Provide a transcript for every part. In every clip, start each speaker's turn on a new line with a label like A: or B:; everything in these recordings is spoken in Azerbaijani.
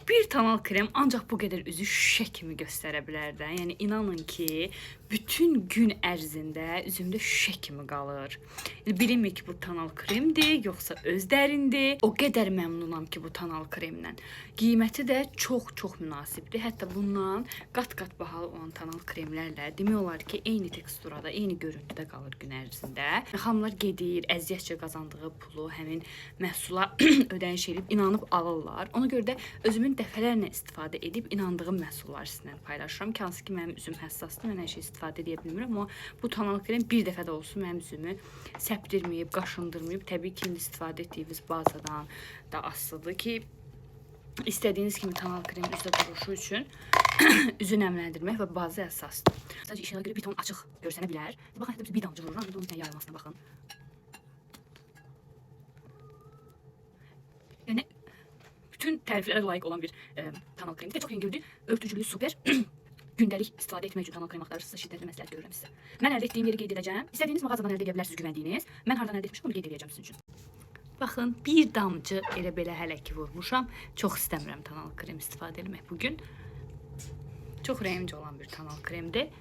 A: Bir tonal krem ancaq bu qədər üzü şüşə kimi göstərə bilər də. Yəni inanın ki, bütün gün ərzində üzümdə şüşə kimi qalır. Bilinmir ki, bu tonal kremdir, yoxsa öz dərindir. O qədər məmnunam ki, bu tonal kremlə. Qiyməti də çox münasibdir. Hətta bundan qat-qat bahalı olan tonal kremlərlə demək olar ki, eyni teksturada, eyni görüntüdə qalır gün ərzində. Xanımlar gedir, əziyyətcə qazandığı pulu həmin məhsula ödəniş edib inanıb alırlar. Ona görə də özümün dəfələrlə istifadə edib inandığım məhsullar sizinlə paylaşıram ki, hansı ki mənim üzüm həssasdır, mən hər şey istifadə edə bilmirəm, amma bu tonal krem bir dəfə də olsun mənim üzümü səpdirməyib, qaşındırmayıb. Təbii ki, indi istifadə etdiyiniz bazadan da asılıdır ki, istədiyiniz kimi tonal krem üzdə duruşu üçün üzü nəmləndirmək və baza əsasdır. Sadəcə işığa görə bir ton açıq görsənə bilər. Baxın, hətta bir damcı vururam, bir onun yayılmasına baxın. Yəni, bütün təriflərə layiq olan bir tonal kremdir. Çox yüngüldür, örtücülüyü super. Gündəlik istifadə etmək üçün tonal krem axtarırsınızsa şiddətli məsləhət görürəm sizə. Mən əldə etdiyim yeri qeyd edəcəm. İstədiyiniz mağazadan əldə edə bilərsiniz güvəndiyiniz. Mən hardan əldə etmişəm onu qeyd edəcəm sizin üçün. Baxın, bir damcı elə belə hələ ki vurmuşam. Çox istəmirəm tonal krem istifadə etmək bugün. Çox rəhimci olan bir tonal kremdir.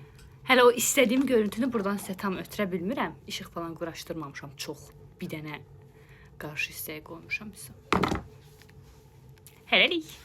A: Hələ o istədiyim görüntünü buradan sizə tam ötürə bilmirəm. İşıq falan quraşdırmamışam çox. Bir dənə qarşı hissəyə qoymuşam sizə. Hələlik.